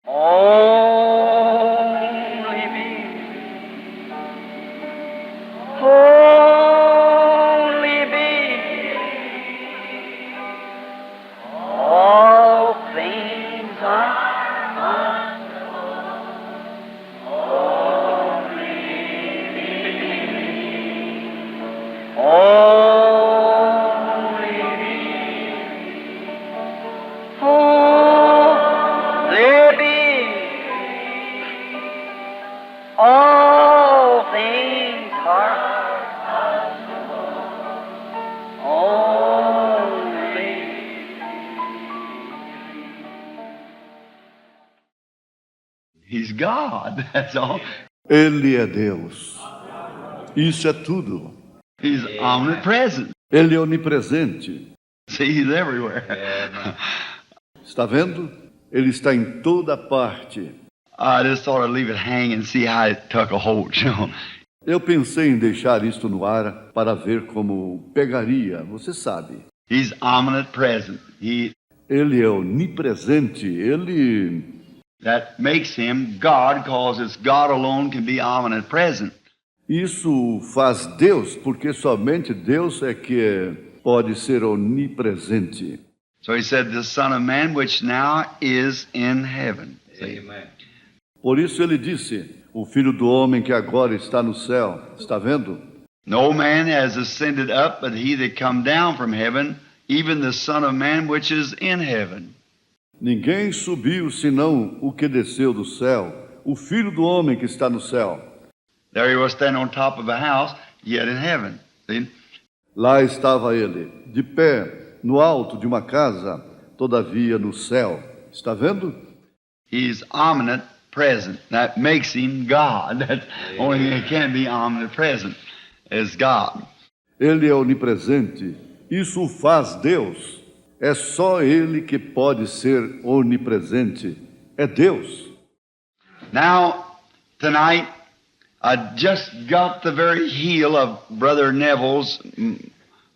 Only me. Only me. All things are only me. Only me. All things are only. He's God, that's all. Ele é Deus. Isso é tudo. He's omnipresent. Ele é onipresente. See, he's everywhere. Está vendo? Ele está em toda parte. I just thought I'd leave it hang and see how it took a hold, you know. Eu pensei em deixar isto no ar para ver como pegaria, você sabe. He's omnipresent. Ele é onipresente, ele... That makes him God, because it's God alone can be omnipresent. Isso faz Deus, porque somente Deus é que pode ser onipresente. So he said, the Son of Man, which now is in heaven. See? Amen. Por isso ele disse, o Filho do Homem que agora está no céu. Está vendo? No man has ascended up, but he that come down from heaven, even the Son of Man, which is in heaven. Ninguém subiu senão o que desceu do céu, o Filho do Homem que está no céu. There he was standing on top of a house, yet in heaven. See? Lá estava ele, de pé, no alto de uma casa, todavia no céu. Está vendo? He's omnipresent. That makes him God. That's the only thing that can be omnipresent is God. Ele é onipresente. Isso o faz Deus. É só ele que pode ser onipresente. É Deus. Now, tonight, I just got the very heel of Brother Neville's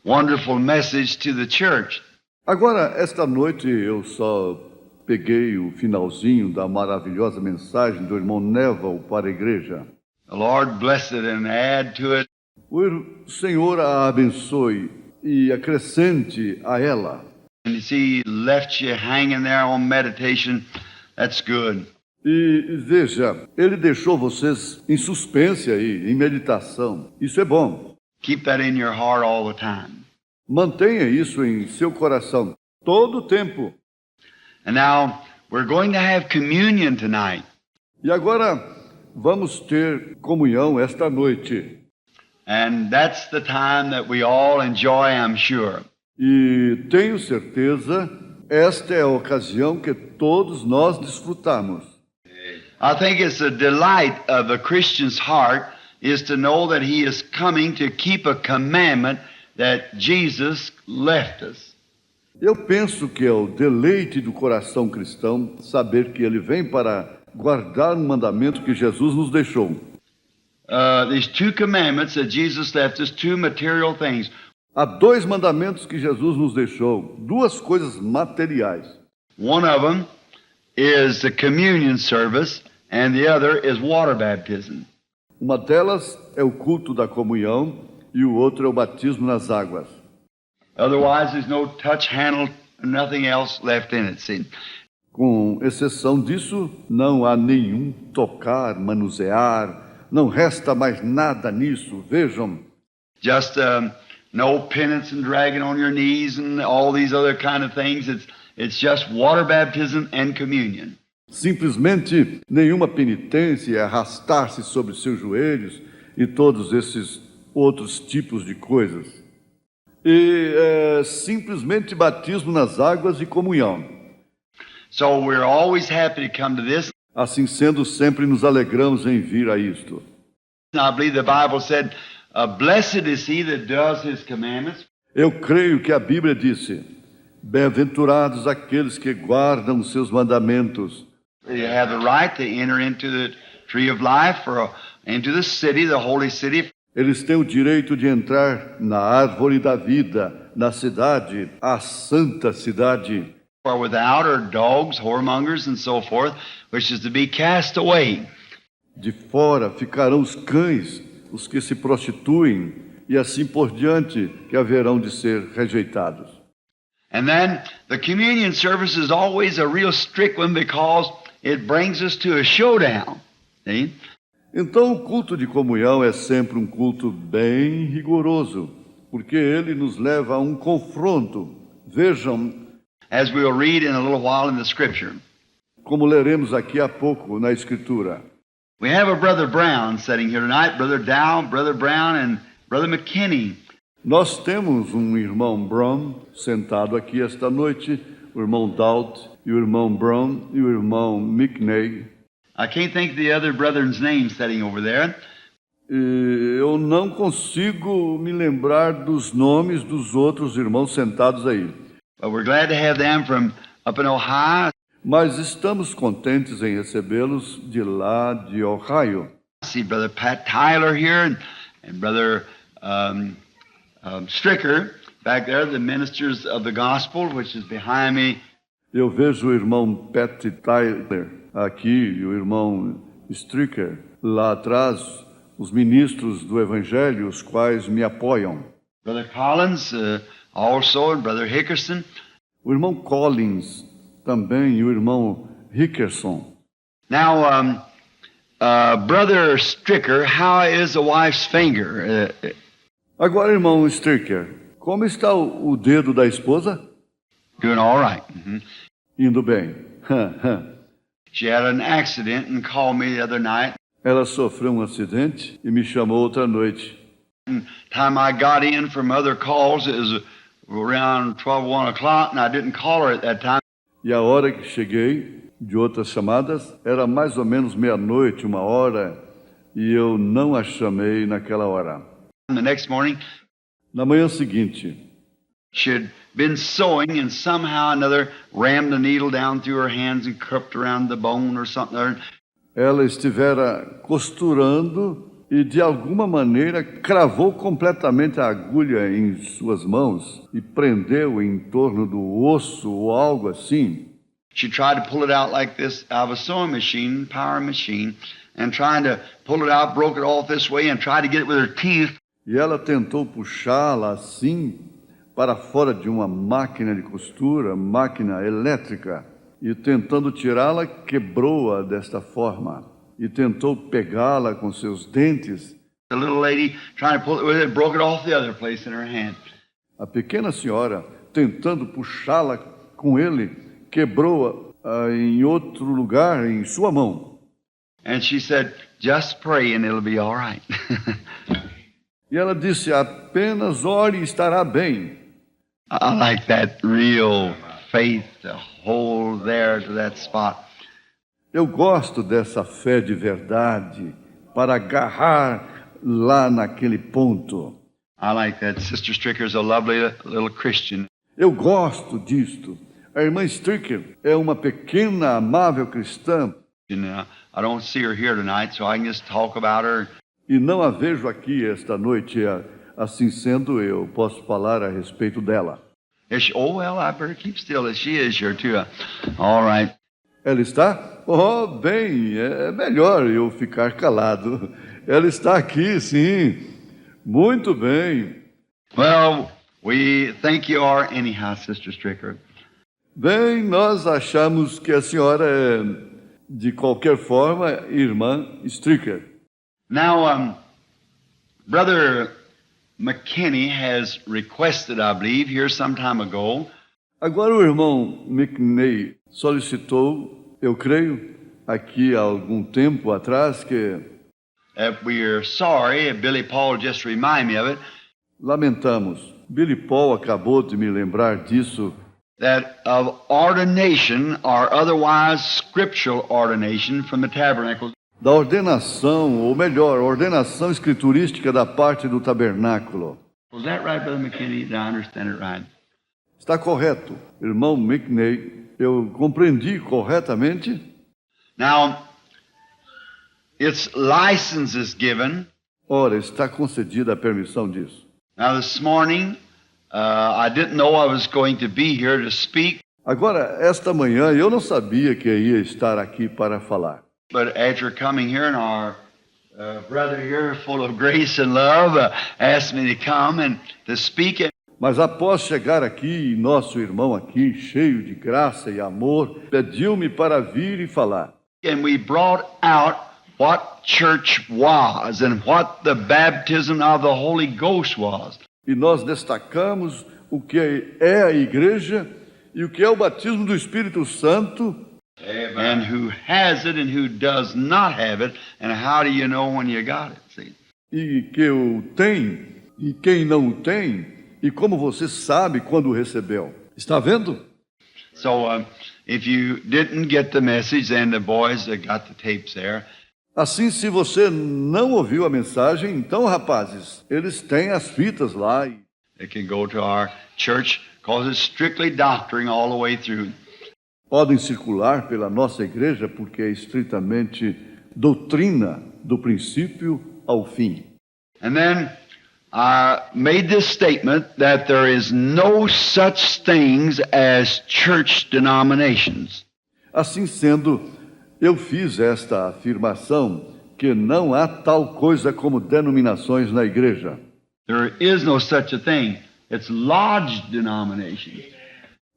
wonderful message to the church. Agora, esta noite eu só peguei o finalzinho da maravilhosa mensagem do irmão Neville para a igreja. The Lord bless it and add to it. O Senhor a abençoe e acrescente a ela. And you see, he left you hanging there on meditation. That's good. E veja, ele deixou vocês em suspense aí, em meditação. Isso é bom. Keep that in your heart all the time. Mantenha isso em seu coração todo o tempo. And now, we're going to have communion tonight. E agora vamos ter comunhão esta noite. And that's the time that we all enjoy, I'm sure. E tenho certeza, esta é a ocasião que todos nós desfrutamos. I think it's a delight of a Christian's heart is to know that he is coming to keep a commandment that Jesus left us. Eu penso que é o deleite do coração cristão saber que ele vem para guardar um mandamento que Jesus nos deixou. These two commandments that Jesus left us, two material things. Há dois mandamentos que Jesus nos deixou, duas coisas materiais. One of them is the communion service, and the other is water baptism. Uma delas é o culto da comunhão e o outro é o batismo nas águas. Otherwise, there's no touch, handle, nothing else left in it. See? Com exceção disso, não há nenhum tocar, manusear, não resta mais nada nisso, vejam. Just no penance and dragging on your knees and all these other kind of things. It's just water baptism and communion. Simplesmente nenhuma penitência, arrastar-se sobre seus joelhos e todos esses outros tipos de coisas. E simplesmente batismo nas águas e comunhão. So we're always happy to come to this. Assim sendo, sempre nos alegramos em vir a isto. I believe the Bible said, blessed is he that does his commandments. Eu creio que a Bíblia disse, bem-aventurados aqueles que guardam os seus mandamentos. You have the right to enter into the tree of life or into the city, the holy city. Eles têm o direito de entrar na árvore da vida, na cidade, a santa cidade. For without are dogs, whoremongers, and so forth, which is to be cast away. De fora ficarão os cães, os que se prostituem, e assim por diante, que haverão de ser rejeitados. And then the communion service is always a real strict one because it brings us to a showdown. See? Então, o culto de comunhão é sempre um culto bem rigoroso, porque ele nos leva a um confronto. Vejam, As we'll read in a little while in the scripture. como leremos aqui a pouco na Escritura. We have a Brother Brown sitting here tonight, Brother Dow, Brother Brown, and Brother McKinney. Nós temos um irmão Brown sentado aqui esta noite, o irmão Dowd, e o irmão Brown e o irmão McNay. I can't think of the other brethren's name sitting over there. E eu não consigo me lembrar dos nomes dos outros irmãos sentados aí. But we're glad to have them from up in Ohio. Mas estamos contentes em recebê-los de lá de Ohio. I see Brother Pat Tyler here and Brother Stricker back there, the ministers of the gospel, which is behind me. Eu vejo o irmão Pat Tyler aqui e o irmão Stricker lá atrás, os ministros do Evangelho, os quais me apoiam. Brother Collins also, and Brother Hickerson. O irmão Collins também e o irmão Hickerson. Now, Brother Stricker, how is the wife's finger? Agora, irmão Stricker, como está o dedo da esposa? Doing all right. Indo bem. She had an accident and called me the other night. Ela sofreu um acidente e me chamou outra noite. And time I got in from other calls, it was around 12, 1 o'clock, and I didn't call her at that time. E a hora que cheguei de outras chamadas era mais ou menos meia-noite, 1 hora, e eu não a chamei naquela hora. And the next morning, Na manhã seguinte, she'd been sewing and somehow or another rammed the needle down through her hands and cupped around the bone or something. ela estivera costurando e de alguma maneira cravou completamente a agulha em suas mãos e prendeu em torno do osso ou algo assim. She tried to pull it out like this out of a sewing machine, power machine, and trying to pull it out, broke it off this way and tried to get it with her teeth. E ela tentou puxá-la assim para fora de uma máquina de costura, máquina elétrica, e tentando tirá-la, quebrou-a desta forma. E tentou pegá-la com seus dentes. The little lady trying to pull it with it, broke it off the other place in her hand. A pequena senhora, tentando puxá-la com ele, quebrou-a em outro lugar, em sua mão. And she said, just pray and it'll be all right. E ela disse, apenas ore e estará bem. I like that real faith to hold there to that spot. Eu gosto dessa fé de verdade, para agarrar lá naquele ponto. I like that. Sister Stricker's a lovely little Christian. Eu gosto disto. A irmã Stricker é uma pequena, amável cristã. And, I don't see her here tonight, so I can just talk about her. E não a vejo aqui esta noite. Assim sendo, eu posso falar a respeito dela. Is she, oh, well, I better keep still. She is here, too. All right. Ela está? Oh, bem, é melhor eu ficar calado. Ela está aqui, sim. Muito bem. Well, we think you are anyhow, Sister Stricker. Bem, nós achamos que a senhora é, de qualquer forma, irmã Stricker. Now, Brother McKinney has requested, I believe, here some time ago, Agora o irmão McNay solicitou, eu creio, aqui há algum tempo atrás, que that we are sorry, Billy Paul just reminded me of it, lamentamos. Billy Paul acabou de me lembrar disso, that of ordination or otherwise scriptural ordination from the tabernacle. da ordenação, ou melhor, ordenação escriturística da parte do tabernáculo. Was that right, Brother McKinney? Did I understand it right? Está correto, irmão McNay, eu compreendi corretamente? Now, its license is given. Ora, está concedida a permissão disso. Now, this morning, I didn't know I was going to be here to speak. Agora, esta manhã eu não sabia que ia estar aqui para falar. But after coming here, and our brother here, full of grace and love, asked me to come and to speak. Mas após chegar aqui, nosso irmão aqui, cheio de graça e amor, pediu-me para vir e falar. And we brought out what church was and what the baptism of the Holy Ghost was. E nós destacamos o que é a igreja e o que é o batismo do Espírito Santo. And who has it and who does not have it, and how do you know when you got it? See? E que o tem e quem não o tem, e como você sabe quando o recebeu. Está vendo? So if you didn't get the message, then the boys that got the tapes there. Assim, se você não ouviu a mensagem, então, rapazes, eles têm as fitas lá. They can go to our church because it's strictly doctrine all the way through. Podem circular pela nossa igreja porque é estritamente doutrina do princípio ao fim. And then I made this statement that there is no such things as church denominations. Assim sendo, eu fiz esta afirmação que não há tal coisa como denominações na igreja. There is no such a thing. It's lodge denominations.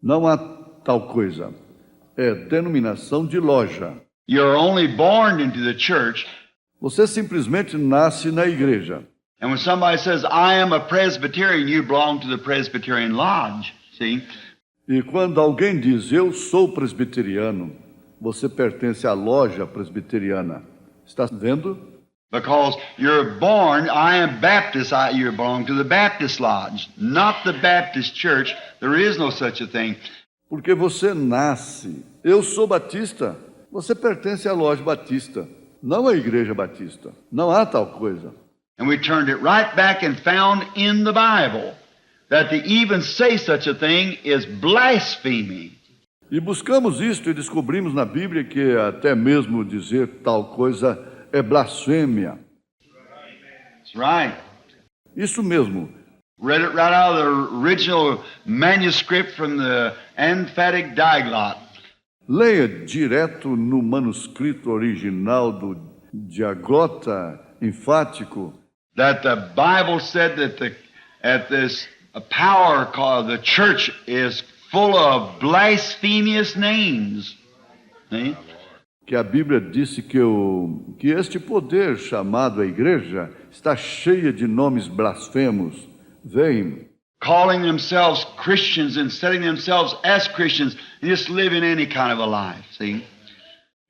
Não há tal coisa. É denominação de loja. You're only born into the church. Você simplesmente nasce na igreja. And when somebody says, I am a Presbyterian, you belong to the Presbyterian Lodge, see? E quando alguém diz, eu sou presbiteriano, você pertence à loja presbiteriana. Está vendo? Because you're born, I am Baptist, you belong to the Baptist Lodge, not the Baptist Church. There is no such a thing. Porque você nasce. Eu sou batista. Você pertence à loja batista, não à igreja batista. Não há tal coisa. And we turned it right back and found in the Bible that to even say such a thing is blasphemy. E buscamos isto e descobrimos na Bíblia que até mesmo dizer tal coisa é blasfêmia. That's right. Isso mesmo. Read it right out of the original manuscript from the emphatic diaglott. Leia direto no manuscrito original do diaglota enfático. That the Bible said that this power called the church is full of blasphemous names. See? Que a Bíblia disse que este poder chamado a igreja está cheia de nomes blasfemos. Vem. Calling themselves Christians and setting themselves as Christians and just living any kind of a life. See?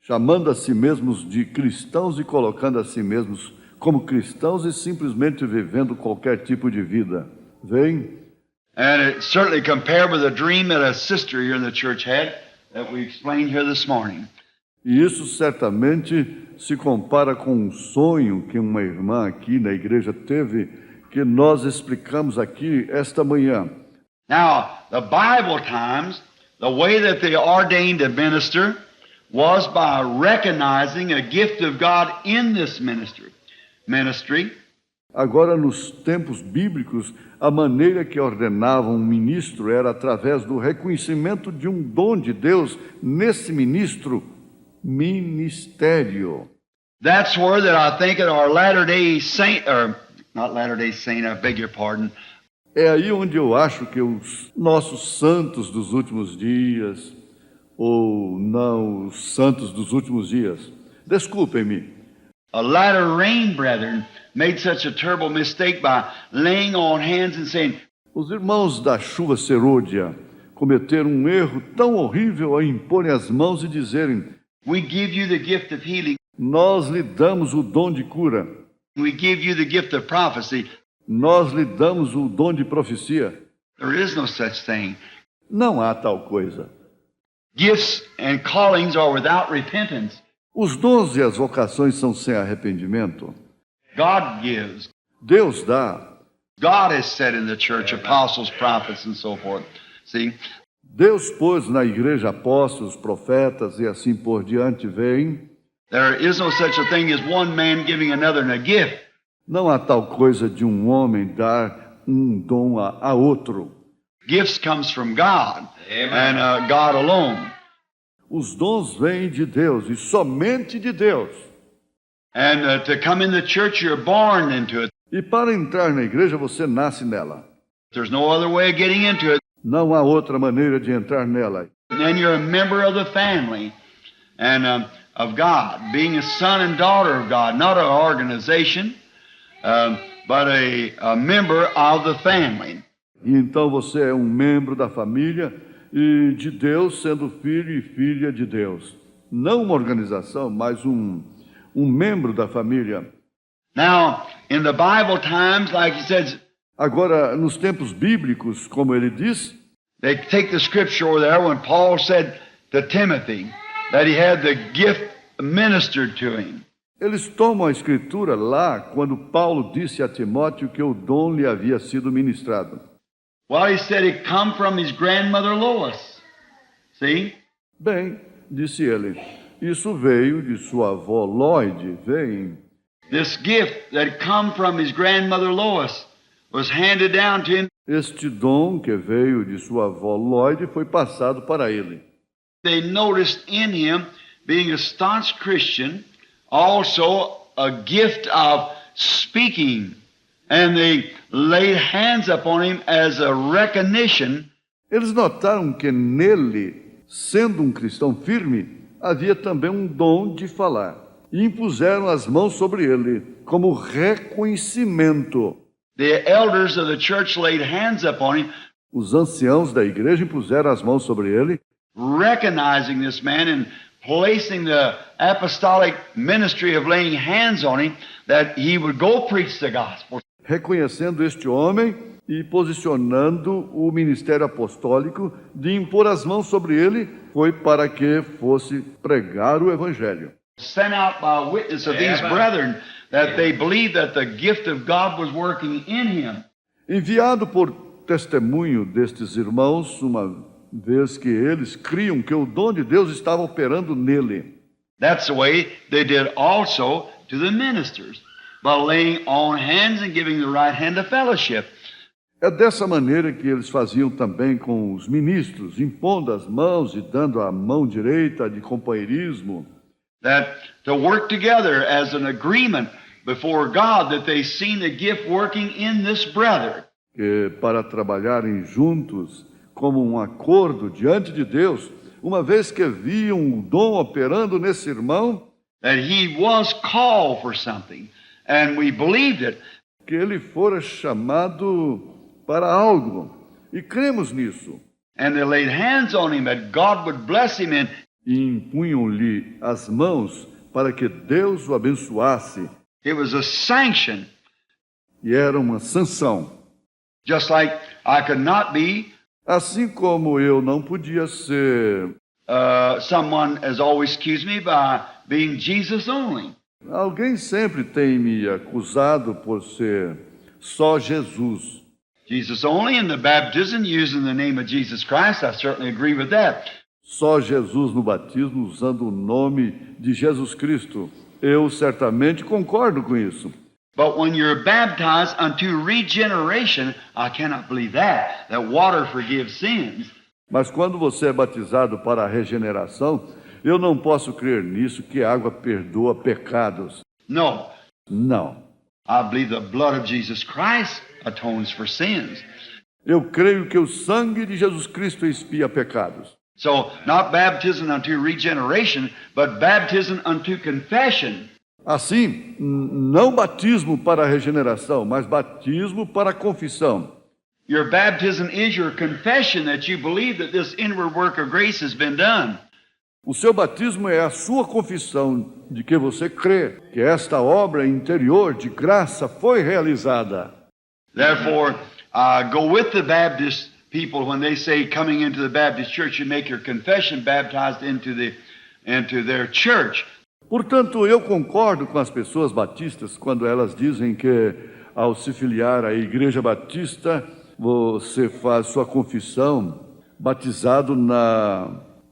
Chamando a si mesmos de cristãos e colocando a si mesmos como cristãos e simplesmente vivendo qualquer tipo de vida. Vem. And it certainly compared with a dream that a sister here in the church had that we explained here this morning. E isso certamente se compara com um sonho que uma irmã aqui na igreja teve, que nós explicamos aqui esta manhã. Now, the Bible times, the way that they ordained a minister was by recognizing a gift of God in this ministry. Agora, nos tempos bíblicos, a maneira que ordenavam um ministro era através do reconhecimento de um dom de Deus nesse ministério. That's where that I think that our Latter-day Saint, or not Latter-day Saint, I beg your pardon. É aí onde eu acho que os nossos santos dos últimos dias, ou não, os santos dos últimos dias, desculpem-me, A latter rain brethren made such a terrible mistake by laying on hands and saying, os irmãos da chuva serôdia cometeram um erro tão horrível ao imporem as mãos e dizerem, we give you the gift of healing, nós lhe damos o dom de cura, we give you the gift of prophecy. nós lhe damos o dom de profecia. There is no such thing. Não há tal coisa. Gifts and callings are without repentance. Os dons e as vocações são sem arrependimento. God gives. Deus dá. God has said in the church, apostles, prophets, and so forth. See? Deus pôs na igreja apóstolos, profetas e assim por diante, vem. There is no such a thing as one man giving another a gift. Não há tal coisa de um homem dar um dom a outro. Gifts comes from God Amen. and God alone. Os dons vêm de Deus e somente de Deus. And to come in the church, you're born into it. E para entrar na igreja, você nasce nela. There's no other way of getting into it. Não há outra maneira de entrar nela. And then you're a member of the family and of God, being a son and daughter of God, not an organization, but a member of the family. E então você é um membro da família e de Deus, sendo filho e filha de Deus. Não uma organização, mas um membro da família. Now, in the Bible times, like he says, Agora, nos tempos bíblicos, como ele diz, they take the scripture over there when Paul said to Timothy that he had the gift ministered to him. eles tomam a escritura lá quando Paulo disse a Timóteo que o dom lhe havia sido ministrado. Well, he said it come from his grandmother Lois. See? Bem, disse ele, isso veio de sua avó Lloyd, vem. This gift that come from his grandmother Lois was handed down to him. Este dom que veio de sua avó Lloyd foi passado para ele. They noticed in him, being a staunch Christian, also a gift of speaking. And they laid hands upon him as a recognition. Eles notaram que nele, sendo um cristão firme, havia também um dom de falar. E impuseram as mãos sobre ele, como reconhecimento. The elders of the church laid hands upon him, Os anciãos da igreja impuseram as mãos sobre ele, recognizing this man and placing the apostolic ministry of laying hands on him, that he would go preach the gospel. reconhecendo este homem e posicionando o ministério apostólico de impor as mãos sobre ele, foi para que fosse pregar o evangelho. Sent out by witness of these Amen. brethren, that they believed that the gift of God was working in him. Enviado por testemunho destes irmãos, uma vez que eles criam que o dom de Deus estava operando nele. That's the way they did also to the ministers, by laying on hands and giving the right hand of fellowship. É dessa maneira que eles faziam também com os ministros, impondo as mãos e dando a mão direita de companheirismo. That to work together as an agreement before God that they seen the gift working in this brother. Que para trabalharem juntos como um acordo diante de Deus, uma vez que viam o dom operando nesse irmão, That he was called for something, and we believed it. que ele fora chamado para algo, e cremos nisso. And they laid hands on him that God would bless him and E impunham-lhe as mãos para que Deus o abençoasse. it was a sanction, E era uma sanção. just like I could not be Assim como eu não podia ser someone has always accused me by being Jesus only. alguém sempre tem me acusado por ser só Jesus. Jesus only in the baptism using the name of Jesus Christ, I certainly agree with that. Só Jesus no batismo usando o nome de Jesus Cristo. Eu certamente concordo com isso. But when you're baptized unto regeneration, I cannot believe that water forgives sins. Mas quando você é batizado para a regeneração, eu não posso crer nisso, que a água perdoa pecados. No, Não. I believe the blood of Jesus Christ atones for sins. Eu creio que o sangue de Jesus Cristo expia pecados. So, not baptism unto regeneration, but baptism unto confession. Assim, não batismo para a regeneração, mas batismo para a confissão. Your baptism is your confession that you believe that this inward work of grace has been done. O seu batismo é a sua confissão de que você crê que esta obra interior de graça foi realizada. Therefore, go with the Baptist people when they say coming into the Baptist church, you make your confession baptized into their church. Portanto, eu concordo com as pessoas batistas quando elas dizem que, ao se filiar à Igreja Batista, você faz sua confissão batizado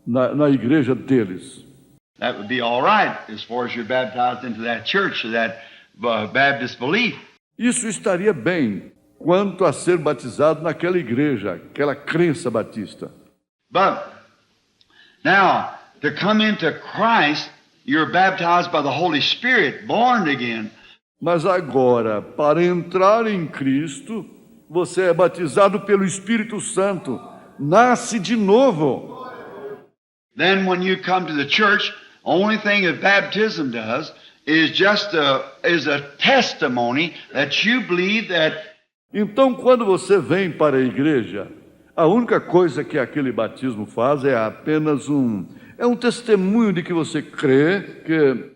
na igreja deles. That would be all right as far as you're baptized into that church, that Baptist belief. Isso estaria bem, quanto a ser batizado naquela igreja, aquela crença batista. But now, to come into Christ, you're baptized by the Holy Spirit, born again. Mas agora, para entrar em Cristo, você é batizado pelo Espírito Santo, nasce de novo. Then when you come to the church, only thing that baptism does is just a testimony that you believe that. Então, quando você vem para a igreja, a única coisa que aquele batismo faz é apenas um testemunho de que você crê que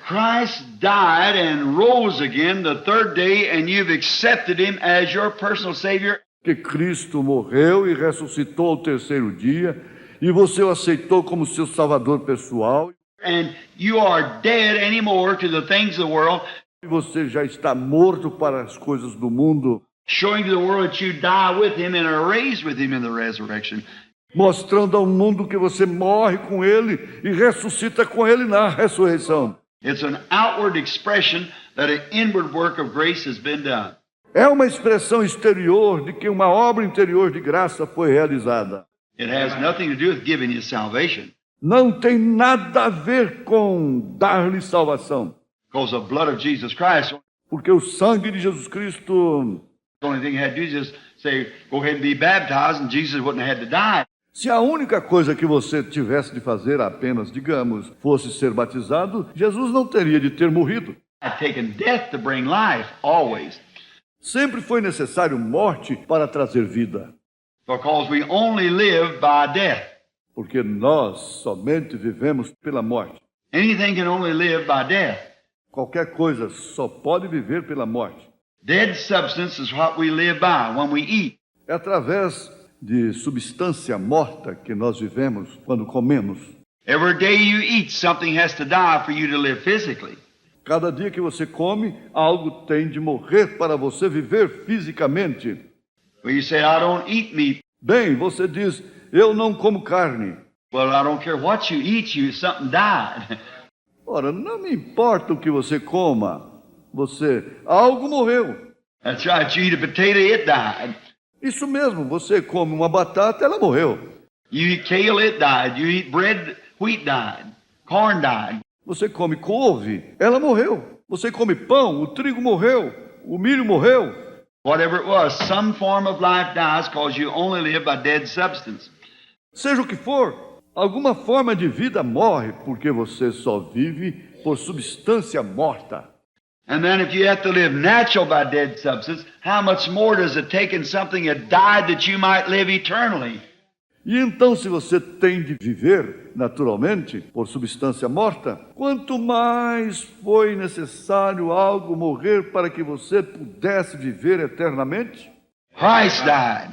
Christ died and rose again the third day, and you've accepted him as your personal Savior. que Cristo morreu e ressuscitou ao terceiro dia, e você o aceitou como seu salvador pessoal, And you are dead anymore to the things of the world, e você já está morto para as coisas do mundo, showing to the world that you die with him and are raised with him in the resurrection. mostrando ao mundo que você morre com ele e ressuscita com ele na ressurreição. It's an outward expression that an inward work of grace has been done. É uma expressão exterior de que uma obra interior de graça foi realizada. It has nothing to do with giving you salvation, Não tem nada a ver com dar-lhe salvação, because the blood of Jesus Christ, porque o sangue de Jesus Cristo, the only thing you had to do is just say, go ahead and be baptized, and Jesus wouldn't have had to die. se a única coisa que você tivesse de fazer apenas, digamos, fosse ser batizado, Jesus não teria de ter morrido. I've taken death to bring life, always, Sempre foi necessário morte para trazer vida, because we only live by death. porque nós somente vivemos pela morte. Anything can only live by death. Qualquer coisa só pode viver pela morte. Dead substance is what we live by when we eat. É através de substância morta que nós vivemos quando comemos. Every day you eat, something has to die for you to live physically. Cada dia que você come, algo tem de morrer para você viver fisicamente. Well, you say, I don't eat meat. Bem, você diz, eu não como carne. Well, I don't care what you eat, something died. Ora, não me importa o que você coma. Algo morreu. That's right, you eat a potato, it died. Isso mesmo, você come uma batata, ela morreu. You eat kale, it died. You eat bread, wheat died. Corn died. Você come couve, ela morreu. Você come pão, o trigo morreu. O milho morreu. Whatever it was, some form of life dies because you only live by dead substance. Seja o que for, alguma forma de vida morre porque você só vive por substância morta. And then if you have to live natural by dead substance, how much more does it take in something that died that you might live eternally? E então, se você tem de viver naturalmente por substância morta, quanto mais foi necessário algo morrer para que você pudesse viver eternamente? Christ died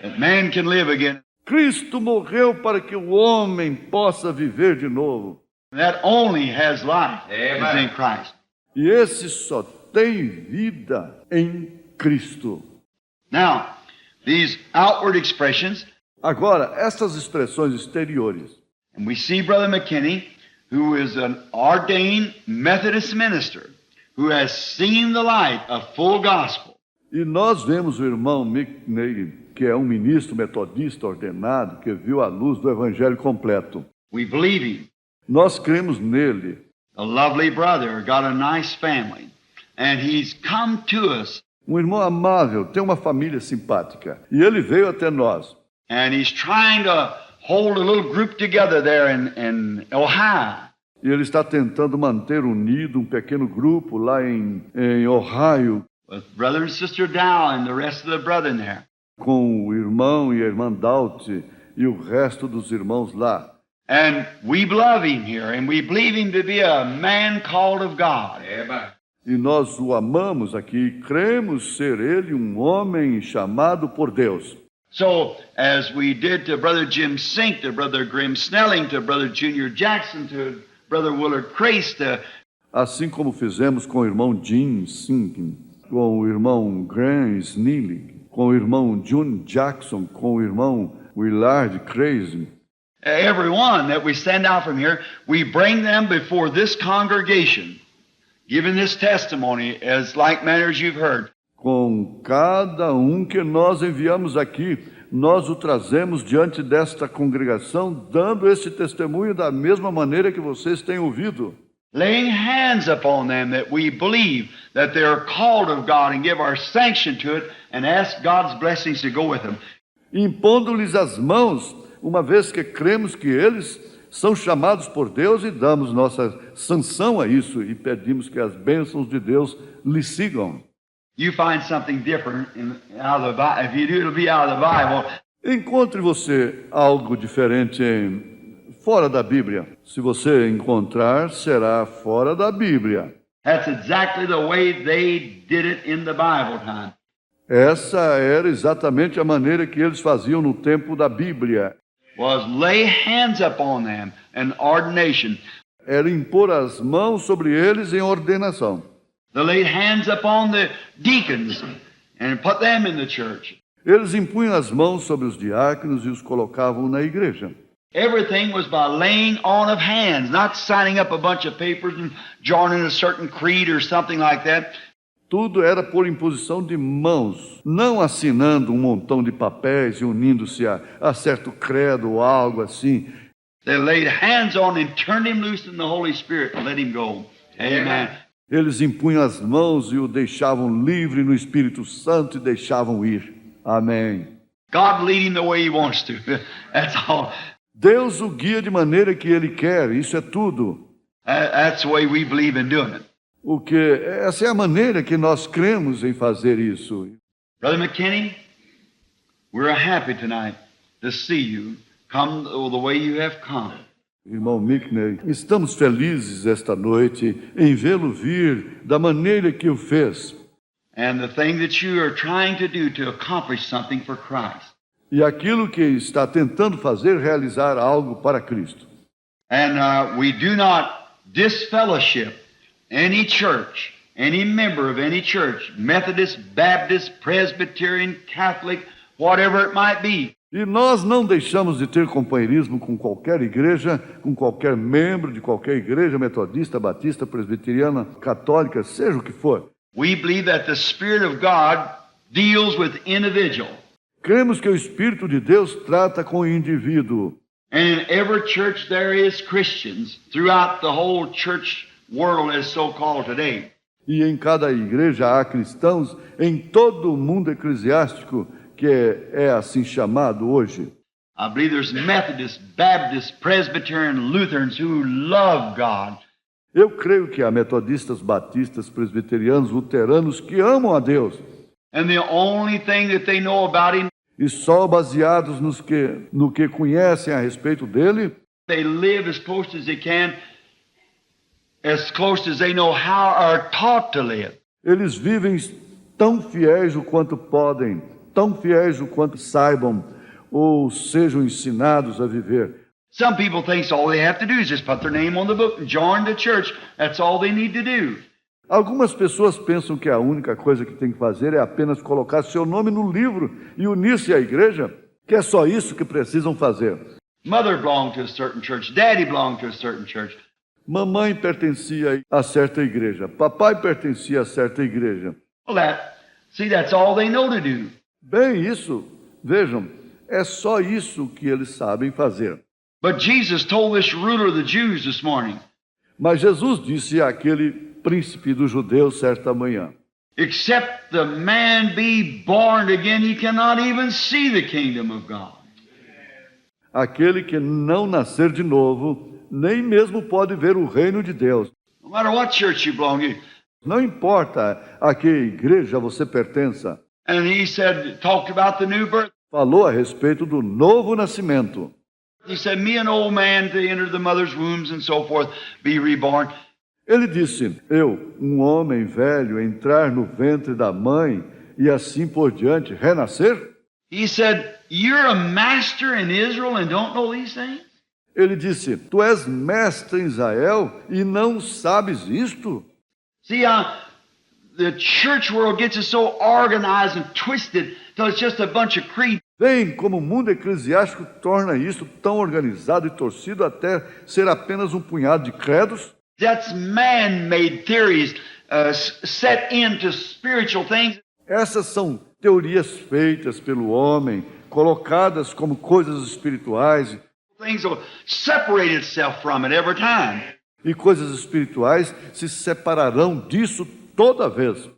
that man can live again. Cristo morreu para que o homem possa viver de novo. That only has life is in Christ. E esse só tem vida em Cristo. Now, these outward expressions, Agora, essas expressões exteriores. and we see Brother McKinney, who is an ordained Methodist minister, who has seen the light of full gospel. E nós vemos o irmão McNeil, que é um ministro metodista ordenado, que viu a luz do evangelho completo. We believe him. Nós cremos nele. A lovely brother, got a nice family, and he's come to us, Um irmão amável, tem uma família simpática. E ele veio até nós. and he's trying to hold a little group together there in Ohio. E ele está tentando manter unido um pequeno grupo lá em Ohio, With Brother and Sister Dow and the rest of the brethren there. com o irmão e a irmã Daut e o resto dos irmãos lá. And we love him here, and we believe him to be a man called of God. E nós o amamos aqui e cremos ser ele um homem chamado por Deus. So, as we did to Brother Jim Sink, to Brother Grim Snelling, to Brother Junior Jackson, to Brother Willard Crace, Assim como fizemos com o irmão Jim Sinking, com o irmão Graham Snelling, com o irmão June Jackson, com o irmão Willard Crazy, everyone that we send out from here, we bring them before this congregation, giving this testimony as like manner as you've heard. Com cada um que nós enviamos aqui, nós o trazemos diante desta congregação, dando esse testemunho da mesma maneira que vocês têm ouvido. Laying hands upon them that we believe that they are called of God and give our sanction to it and ask God's blessings to go with them. Impondo-lhes as mãos, uma vez que cremos que eles são chamados por Deus e damos nossa sanção a isso e pedimos que as bênçãos de Deus lhes sigam. You find something different out of the Bible. If you do, it'll be out of the Bible. Encontre você algo diferente fora da Bíblia. Se você encontrar, será fora da Bíblia. That's exactly the way they did it in the Bible time. Essa era exatamente a maneira que eles faziam no tempo da Bíblia. Was lay hands upon them in ordination. Era impor as mãos sobre eles em ordenação. They laid hands upon the deacons and put them in the church. Eles impunham as mãos sobre os diáconos e os colocavam na igreja. Everything was by laying on of hands, not signing up a bunch of papers and joining a certain creed or something like that. Tudo era por imposição de mãos, não assinando um montão de papéis e unindo-se a certo credo ou algo assim. They laid hands on him, turned him loose in the Holy Spirit and let him go. Amen. Eles impunham as mãos e o deixavam livre no Espírito Santo e deixavam ir. Amém. God lead him the way he wants to. That's all. Deus o guia de maneira que Ele quer, isso é tudo. That's the way we believe in doing it. Essa é a maneira que nós cremos em fazer isso. Brother McKinney, we're happy tonight to see you come the way you have come. Irmão Mickney, estamos felizes esta noite em vê-lo vir da maneira que o fez. And the thing that you are trying to do to accomplish something for Christ. E aquilo que está tentando fazer, realizar algo para Cristo. And we do not disfellowship any church, any member of any church, Methodist, Baptist, Presbyterian, Catholic, whatever it might be. E nós não deixamos de ter companheirismo com qualquer igreja, com qualquer membro de qualquer igreja, metodista, batista, presbiteriana, católica, seja o que for. We believe that the Spirit of God deals with individual. Cremos que o Espírito de Deus trata com o indivíduo. And in every church there is Christians throughout the whole church world as so called today. E em cada igreja há cristãos em todo o mundo eclesiástico que é assim chamado hoje. I believe there's Methodists, Baptists, Presbyterian, Lutherans who love God. Eu creio que há metodistas, batistas, presbiterianos, luteranos que amam a Deus. And the only thing that they know about Him, E só baseados no que conhecem a respeito dele, they live as close as they can, as close as they know how or are taught to live. eles vivem tão fiéis o quanto podem, tão fiéis o quanto saibam ou sejam ensinados a viver. Some people think all they have to do is just put their name on the book and join the church. That's all they need to do. Algumas pessoas pensam que a única coisa que tem que fazer é apenas colocar seu nome no livro e unir-se à igreja, que é só isso que precisam fazer. Mother belonged to a certain church. Daddy belonged to a certain church. Mamãe pertencia a certa igreja, papai pertencia a certa igreja. Well, that's all they know to do. Bem, isso, vejam, é só isso que eles sabem fazer. But Jesus told this ruler of the Jews this morning, Mas Jesus disse àquele príncipe dos judeus certa manhã: except the man be born again, he cannot even see the kingdom of God. aquele que não nascer de novo, nem mesmo pode ver o reino de Deus. No matter what church you belong to. Não importa a que igreja você pertença. And he talked about the new birth. Falou a respeito do novo nascimento. He said, me an old man to enter the mother's wombs and so forth, be reborn. Ele disse: eu, um homem velho, entrar no ventre da mãe e assim por diante, renascer? He said, you're a master in Israel and don't know these things? Ele disse: tu és mestre em Israel e não sabes isto? See, the church world gets it so organized and twisted till it's just a bunch of creeds. Bem, como o mundo eclesiástico torna isso tão organizado e torcido até ser apenas um punhado de credos. That's man-made theories set into spiritual things. Essas são teorias feitas pelo homem, colocadas como coisas espirituais, Things will separate itself from it every time. e coisas espirituais se separarão disso toda vez.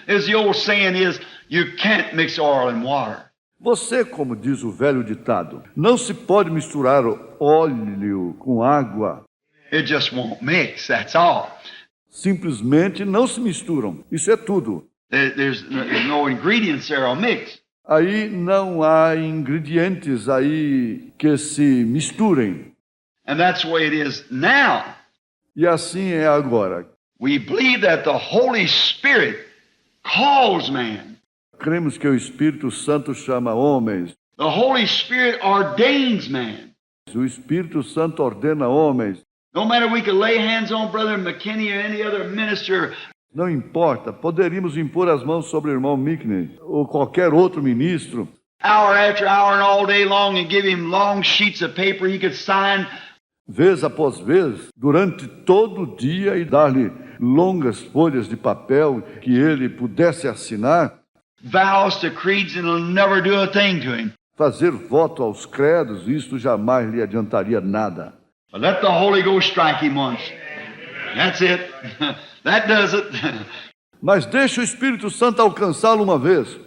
As the old saying is, you can't mix oil and water. Você, como diz o velho ditado, não se pode misturar óleo com água. It just won't mix, that's all. Simplesmente não se misturam. Isso é tudo. There's no ingredients there will mix. Aí não há ingredientes aí que se misturem. And that's the way it is now. E assim é agora. We believe that the Holy Spirit calls man. Cremos que o Espírito Santo chama homens. The Holy Spirit ordains man. O Espírito Santo ordena homens. No matter we could lay hands on Brother McKinney or any other minister. Não importa, poderíamos impor as mãos sobre o irmão Mickney ou qualquer outro ministro, Hour after hour and all day long and give him long sheets of paper he could sign. vez após vez, durante todo o dia e dar-lhe longas folhas de papel que ele pudesse assinar, Vows to creeds and it'll never do a thing to him. fazer voto aos credos, isto jamais lhe adiantaria nada. But let the Holy Ghost strike him once. That's it. That does it. Mas deixe o Espírito Santo alcançá-lo uma vez.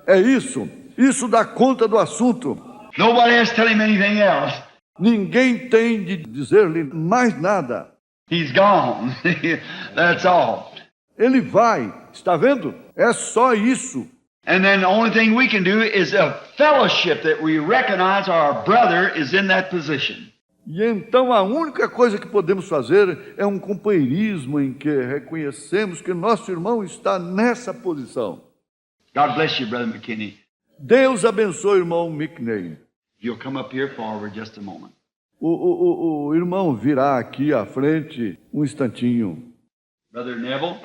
É isso. Isso dá conta do assunto. Nobody has to tell him anything else. Ninguém tem de dizer-lhe mais nada. He's gone. That's all. Ele vai. Está vendo? É só isso. And then the only thing we can do is a fellowship that we recognize our brother is in that position. E então a única coisa que podemos fazer é um companheirismo em que reconhecemos que nosso irmão está nessa posição. God bless you, Brother McKinney. Deus abençoe o irmão Mickney. You'll come up here forward just a moment. O irmão virá aqui à frente um instantinho. Brother Neville,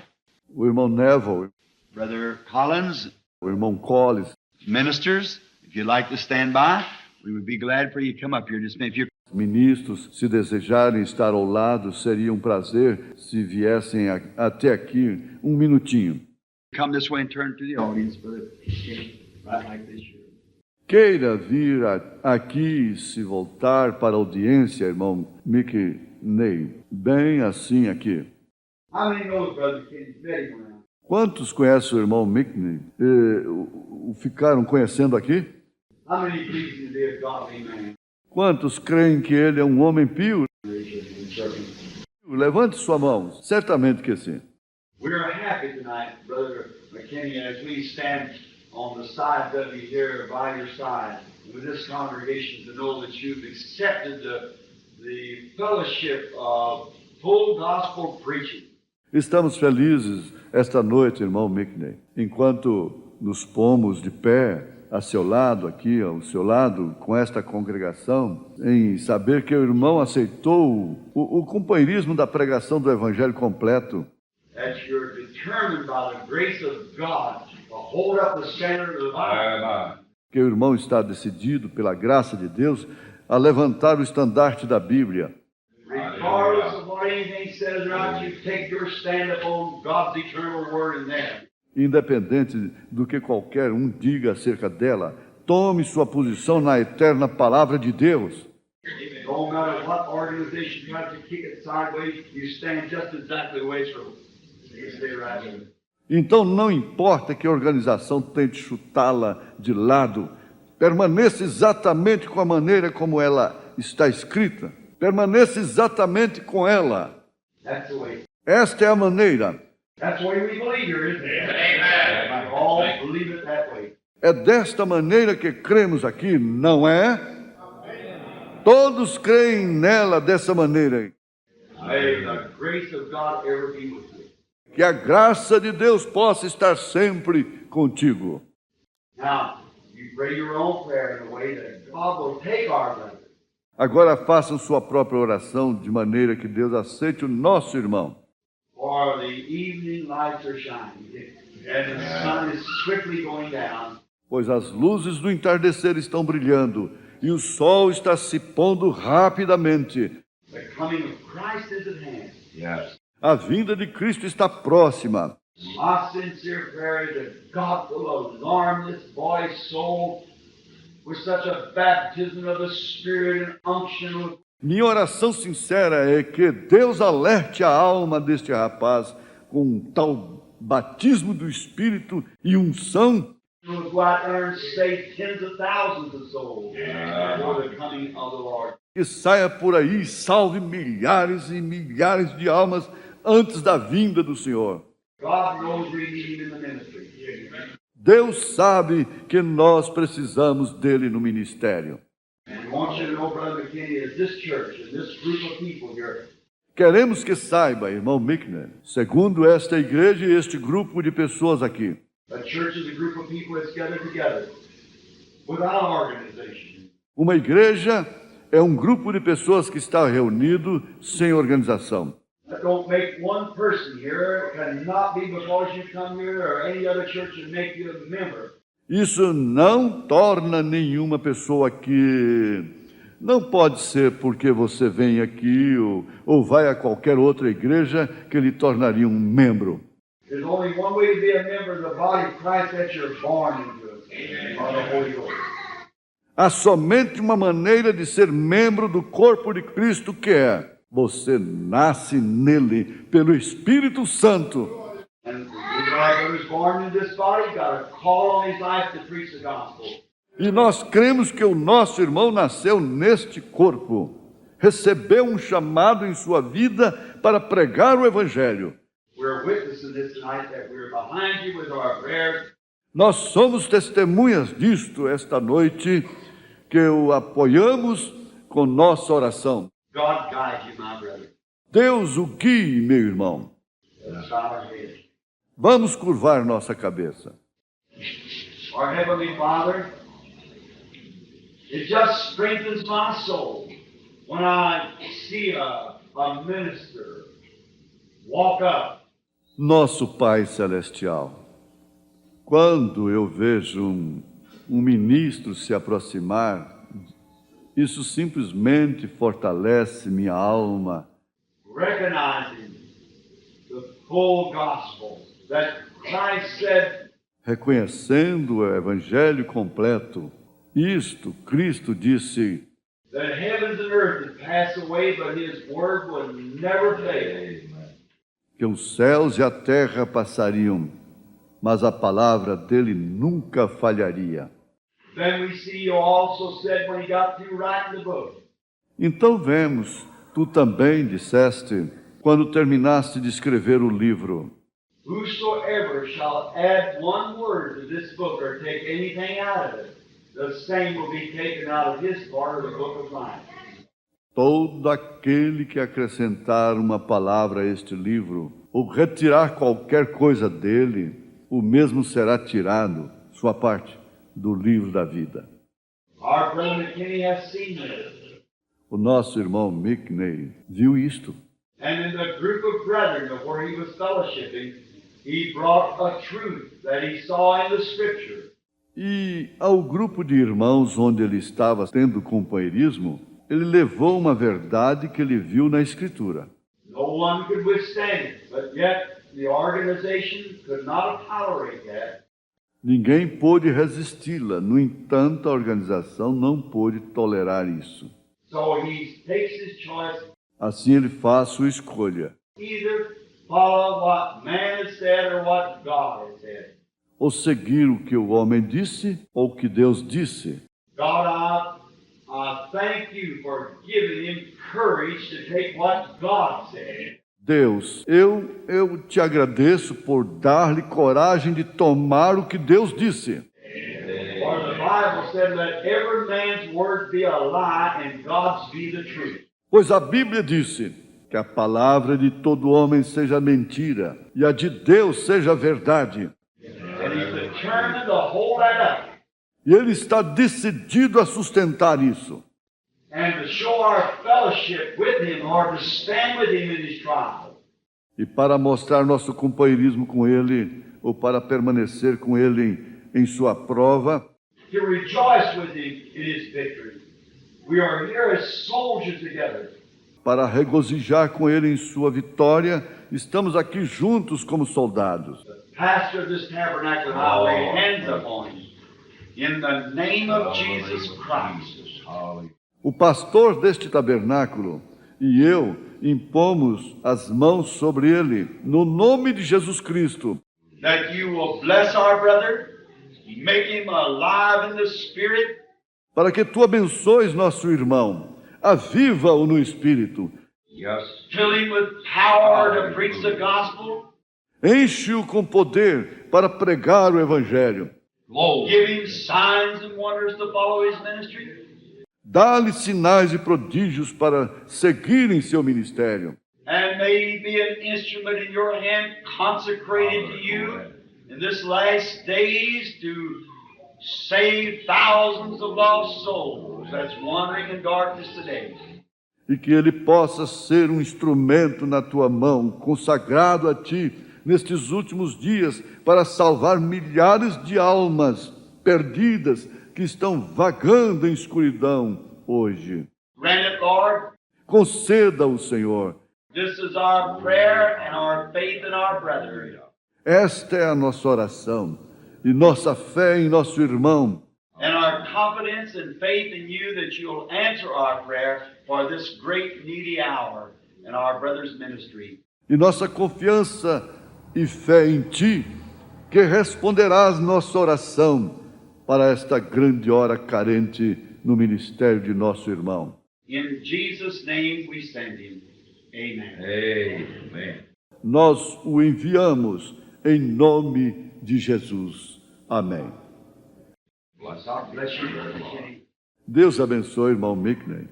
O irmão Neville, Brother Collins, o irmão Collins, ministers, if you'd like to stand by, we would be glad for you to come up here. Just if you ministros, se desejarem estar ao lado, seria um prazer se viessem até aqui um minutinho. come this way and turn to the audience, Brother McKinney, right like this. Queira vir aqui e se voltar para a audiência, irmão Mickney, bem assim aqui. How many knows Brother McKinney's met him around? Quantos conhecem o irmão Mickney? O ficaram conhecendo aqui? How many believe him to be a godly man? Quantos creem que ele é um homem pio? Levante sua mão, certamente que sim. We are happy tonight, Brother McKinney, as we stand on the side of you here by your side with this congregation to know that you've accepted the fellowship of full gospel preaching. Estamos felizes esta noite, irmão Mickney, enquanto nos pomos de pé a seu lado, aqui ao seu lado, com esta congregação, em saber que o irmão aceitou o companheirismo da pregação do Evangelho completo. That you're determined by the grace of God to hold up the standard of the Bible. Que o irmão está decidido, pela graça de Deus, a levantar o estandarte da Bíblia. Regardless of what anything says around you, take your stand upon God's eternal word in there. Independente do que qualquer um diga acerca dela, tome sua posição na eterna palavra de Deus. No matter what organization tries to kick it sideways, you stand just exactly the way it's supposed. You stay right there. Então não importa que a organização tente chutá-la de lado, permaneça exatamente com a maneira como ela está escrita. Permaneça exatamente com ela. That's the way. Esta é a maneira. That's the way we believe here, isn't it? Amen. We all believe it that way. É desta maneira que cremos aqui, não é? Todos creem nela dessa maneira. May the grace of God ever be with you. Que a graça de Deus possa estar sempre contigo. Now, you pray your own prayer in a way that God will take our brother. Agora façam sua própria oração de maneira que Deus aceite o nosso irmão. For the evening lights are shining, and the sun is swiftly going down. Pois as luzes do entardecer estão brilhando e o sol está se pondo rapidamente. The coming of Christ is at hand. A vinda de Cristo está próxima. My sincere prayer is that God will alarm this boy's soul with such a baptism of the Spirit and unction. Minha oração sincera é que Deus alerte a alma deste rapaz com um tal batismo do Espírito e unção, Will go out there and save tens of thousands of souls for the coming of the Lord. que saia por aí e salve milhares e milhares de almas antes da vinda do Senhor. God knows we need him in the ministry. Deus sabe que nós precisamos dele no ministério. And we want you to know, Brother McKinney, as this church and this group of people here, Queremos que saiba, irmão Mickner, segundo esta igreja e este grupo de pessoas aqui, a church is a group of people that's gathered together without organization. uma igreja é um grupo de pessoas que está reunido sem organização. That don't make one person here, cannot be because you come here or any other church and make you a member. Isso não torna nenhuma pessoa aqui. Não pode ser porque você vem aqui ou vai a qualquer outra igreja que lhe tornaria um membro. There's only one way to be a member of the body of Christ, that you're born into it, by the Holy Ghost. Há somente uma maneira de ser membro do corpo de Cristo, que é você nasce nele pelo Espírito Santo. And everybody who's born in this body got a call on his life to preach the gospel. E nós cremos que o nosso irmão nasceu neste corpo, recebeu um chamado em sua vida para pregar o Evangelho. We're witnessing this tonight that we're behind you with our prayers. Nós somos testemunhas disto esta noite, que o apoiamos com nossa oração. God guide you, my brother. Deus o guie, meu irmão. Let's bow our heads. Vamos curvar nossa cabeça. Our Heavenly Father, it just strengthens my soul when I see a minister walk up. Nosso Pai Celestial, quando eu vejo um ministro se aproximar, isso simplesmente fortalece minha alma, Recognizing the full gospel that Christ said, reconhecendo o Evangelho completo. Isto, Cristo disse, that heavens and earth would pass away, but his word would never fail. que os céus e a terra passariam, mas a palavra dele nunca falharia. Then we see you also said when he got through writing the book, Então vemos, tu também disseste, quando terminaste de escrever o livro, whosoever shall add one word to this book or take anything out of it, the same will be taken out of his part of the book of life. todo aquele que acrescentar uma palavra a este livro, ou retirar qualquer coisa dele, o mesmo será tirado, sua parte, do livro da vida. Our brother McKinney has seen this. O nosso irmão Mickney viu isto. And in the group of brethren of where he was fellowshipping, he brought a truth that he saw in the Scripture. E ao grupo de irmãos onde ele estava tendo companheirismo, ele levou uma verdade que ele viu na Escritura. No one could withstand it, but yet the organization could not tolerate that. Ninguém pôde resisti-la, no entanto, a organização não pôde tolerar isso. So he takes his choice, Assim ele faz sua escolha, either follow what man has said or what God has said. ou seguir o que o homem disse ou o que Deus disse. God, I thank you for giving him courage to take what God said. Deus, eu te agradeço por dar-lhe coragem de tomar o que Deus disse. For the Bible said, let every man's word be a lie and God's be the truth. Pois a Bíblia disse que a palavra de todo homem seja mentira e a de Deus seja verdade. And he's determined to hold that up E ele está decidido a sustentar isso. and to show our fellowship with him or to stand with him in his trial. E para mostrar nosso companheirismo com ele, ou para permanecer com ele em sua prova, To rejoice with him in his victory. We are here as soldiers together. para regozijar com ele em sua vitória, estamos aqui juntos como soldados. Pastor of this tabernacle, I lay hands upon him. In the name of Jesus Christ. O pastor deste tabernáculo e eu impomos as mãos sobre ele, no nome de Jesus Cristo, That you will bless our brother, make him alive in the Spirit, para que tu abençoes nosso irmão, aviva-o no Espírito, fill him with power to preach the gospel, enche-o com poder para pregar o Evangelho, give him signs and wonders to follow his ministry, dá-lhe sinais e prodígios para seguirem seu ministério. and may he be an instrument in your hand consecrated to you in this last days to save thousands of lost souls that's wandering in darkness today. E que ele possa ser um instrumento na tua mão, consagrado a ti, nestes últimos dias, para salvar milhares de almas perdidas que estão vagando em escuridão hoje. Grant it, Lord. Conceda-o, Senhor. This is our prayer and our faith in our brother. Esta é a nossa oração e nossa fé em nosso irmão, And our confidence and faith in you that you'll answer our prayer for this great needy hour in our brother's ministry. e nossa confiança e fé em ti, que responderás nossa oração para esta grande hora carente no ministério de nosso irmão. In Jesus' name we send him. Amen. Amen. Nós o enviamos em nome de Jesus. Amém. God bless you, Brother McKinney. Deus abençoe, irmão Mickney.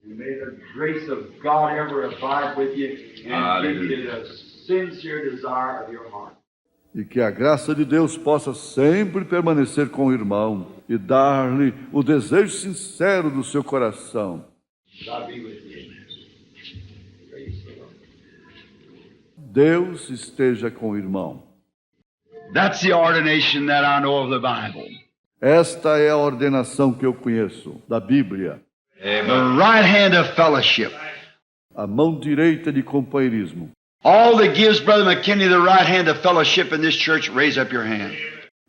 And may the grace of God ever abide with you and give you the sincere desire of your heart. E que a graça de Deus possa sempre permanecer com o irmão e dar-lhe o desejo sincero do seu coração. God be with you. Praise the Lord. Deus esteja com o irmão. That's the ordination that I know of the Bible. Esta é a ordenação que eu conheço da Bíblia. The right hand of fellowship. A mão direita de companheirismo. All that gives Brother McKinney the right hand of fellowship in this church, raise up your hand.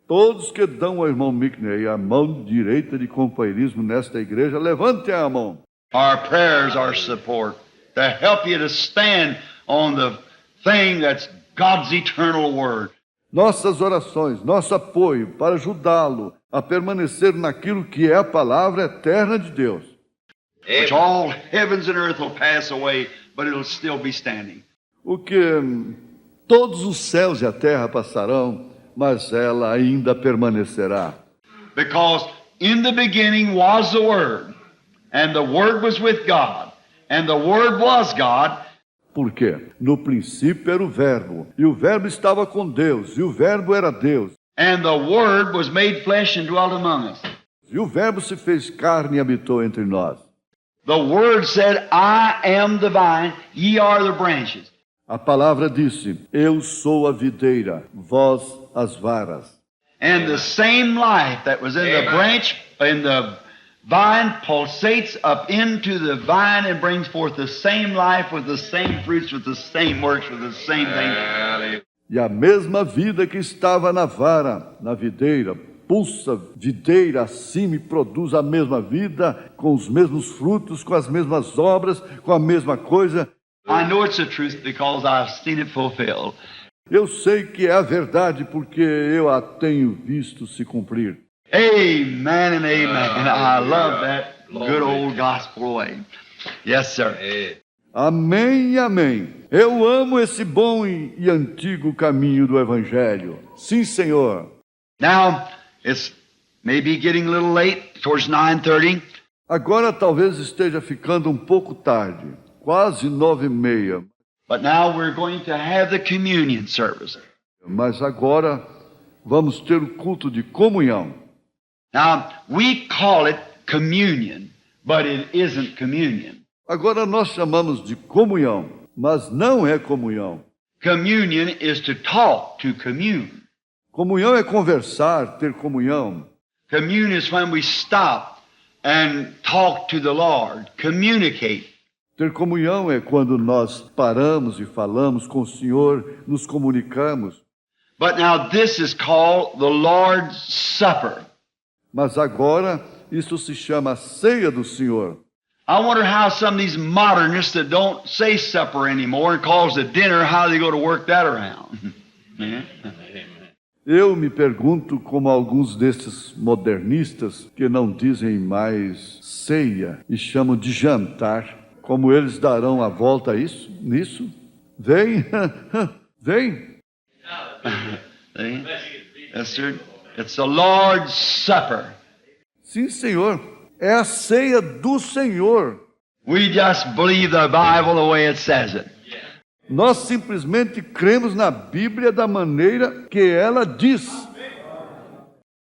Todos que dão ao irmão Mickney a mão direita de companheirismo nesta igreja, levantem a mão. Our prayers, our support, to help you to stand on the thing that's God's eternal word. Nossas orações, nosso apoio para ajudá-lo a permanecer naquilo que é a palavra eterna de Deus. Which all heavens and earth will pass away, but it'll still be standing. O que todos os céus e a terra passarão, mas ela ainda permanecerá. Because in the beginning was the Word, and the Word was with God, and the Word was God. Por quê? No princípio era o Verbo, e o Verbo estava com Deus, e o Verbo era Deus. And the Word was made flesh and dwelt among us. E o Verbo se fez carne e habitou entre nós. The Word said, I am the vine, ye are the branches. A palavra disse, eu sou a videira, vós as varas. And the same life that was in the branch, in the vine, pulsates up into the vine and brings forth the same life with the same fruits, with the same works, with the same things. E a mesma vida que estava na vara, na videira, pulsa videira acima e produz a mesma vida, com os mesmos frutos, com as mesmas obras, com a mesma coisa. I know it's the truth because I've seen it fulfilled. Eu sei que é a verdade porque eu a tenho visto se cumprir. Amen and amen. I love that good old gospel way. Yes, sir. Amém e amém. Eu amo esse bom e antigo caminho do Evangelho. Sim, Senhor. Now, it's maybe getting a little late, towards 9:30. Agora talvez esteja ficando um pouco tarde, quase 9:30. But now we're going to have the communion service. Mas agora vamos ter o culto de comunhão. Now, we call it communion, but it isn't communion. Agora nós chamamos de comunhão, mas não é comunhão. Communion is to talk, to commune. Comunhão é conversar, ter comunhão. Commune is when we stop and talk to the Lord, communicate. Ter comunhão é quando nós paramos e falamos com o Senhor, nos comunicamos. But now this is called the Lord's Supper. Mas agora isso se chama ceia do Senhor. I wonder how some of these modernists that don't say supper anymore and calls it dinner, how they go to work that around. Yeah. Eu me pergunto como alguns desses modernistas que não dizem mais ceia e chamam de jantar, como eles darão a volta a isso, nisso? Vem, vem. See? Yes, sir. It's the Lord's Supper. Sim, Senhor, é a ceia do Senhor. We just believe the Bible the way it says it. Nós simplesmente cremos na Bíblia da maneira que ela diz.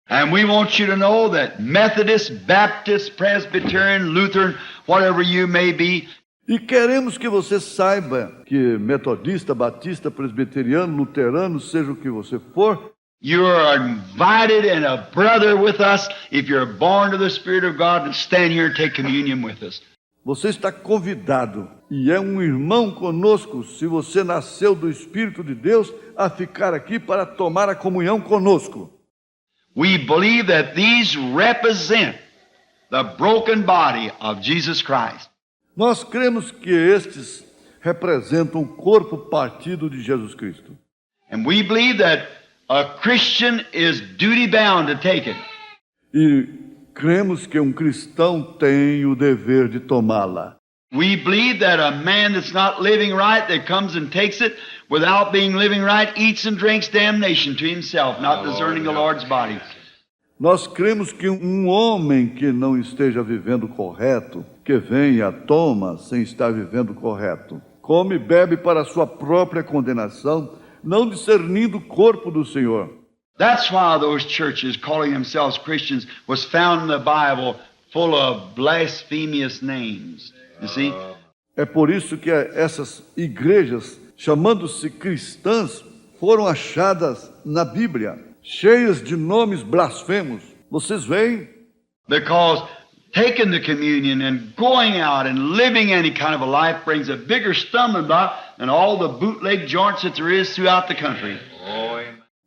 And we want you to know that Methodist, Baptist, Presbyterian, Lutheran, whatever you may be, E queremos que você saiba que metodista, batista, presbiteriano, luterano, seja o que você for, you are invited and a brother with us if you're born of the Spirit of God to stand here and take communion with us. você está convidado e é um irmão conosco, se você nasceu do Espírito de Deus, a ficar aqui para tomar a comunhão conosco. We believe that these represent the broken body of Jesus Christ. Nós cremos que estes representam o corpo partido de Jesus Cristo. And we believe that a Christian is duty-bound to take it. E cremos que um cristão tem o dever de tomá-la. We believe that a man that's not living right, that comes and takes it without being living right, eats and drinks damnation to himself, not discerning the Lord's body. Nós cremos que um homem que não esteja vivendo correto, que venha, toma, sem estar vivendo correto, come e bebe para a sua própria condenação, não discernindo o corpo do Senhor. That's why those churches calling themselves Christians was found in the Bible full of blasphemous names. You see? É por isso que essas igrejas, chamando-se cristãs, foram achadas na Bíblia, cheias de nomes blasfemos. Vocês veem? Because taking the communion and going out and living any kind of a life brings a bigger stumbling block than all the bootleg joints that there is throughout the country.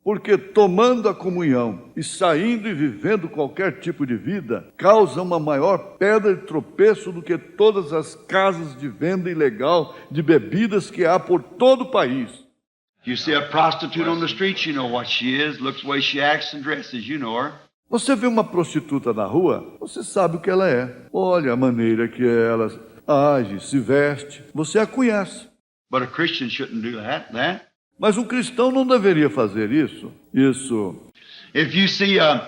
Porque tomando a comunhão e saindo e vivendo qualquer tipo de vida, causa uma maior pedra de tropeço do que todas as casas de venda ilegal de bebidas que há por todo o país. You see a prostitute on the street, you know what she is, looks the way she acts and dresses, you know her. Você vê uma prostituta na rua, você sabe o que ela é. Olha a maneira que ela age, se veste, você a conhece. But a Christian shouldn't do that. Mas um cristão não deveria fazer isso. If you see a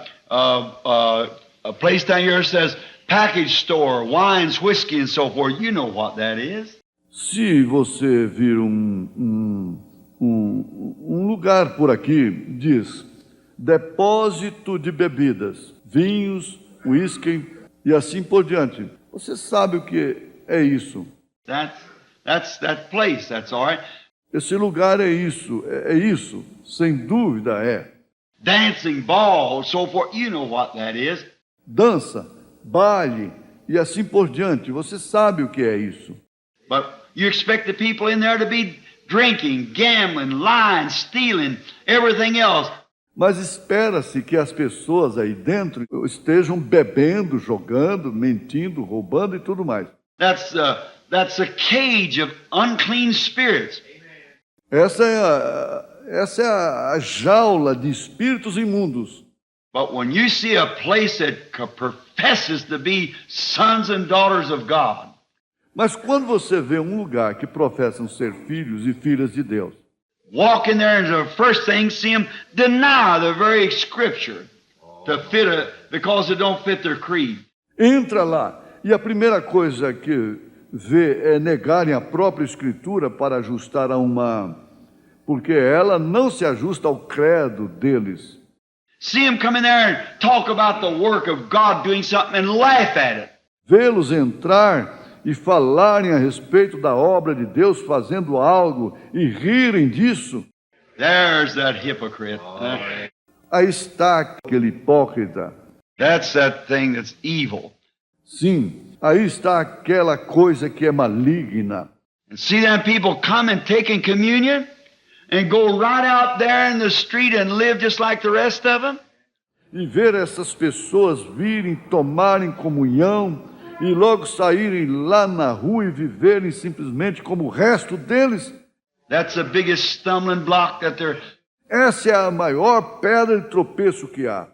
place down here that says package store, wines, whiskey and so forth, you know what that is. Se você vir um lugar por aqui, diz depósito de bebidas, vinhos, uísque e assim por diante. Você sabe o que é isso. That's that place, that's all right. Esse lugar é isso, sem dúvida é. Dancing, ball, so forth, you know what that is. Dança, baile e assim por diante, você sabe o que é isso. But you expect the people in there to be drinking, gambling, lying, stealing, everything else. Mas espera-se que as pessoas aí dentro estejam bebendo, jogando, mentindo, roubando e tudo mais. That's a cage of unclean spirits. Essa é a jaula de espíritos imundos. But when you see a place that professes to be sons and daughters of God, mas quando você vê um lugar que professam ser filhos e filhas de Deus, walk in there and the first thing see them deny the very scripture because it don't fit their creed. Entra lá e a primeira coisa que vê é negarem a própria escritura para ajustar porque ela não se ajusta ao credo deles. See them come in there and talk about the work of God doing something and laugh at it. Vê-los entrar e falarem a respeito da obra de Deus fazendo algo e rirem disso. There's that hypocrite. Aí está aquele hipócrita. That's that thing that's evil. Sim, Aí está aquela coisa que é maligna. And see them people come and taking communion and go right out there in the street and live just like the rest of them. E ver essas pessoas virem, tomarem comunhão e logo saírem lá na rua e viverem simplesmente como o resto deles. That's the biggest stumbling block that there. Essa é a maior pedra de tropeço que há.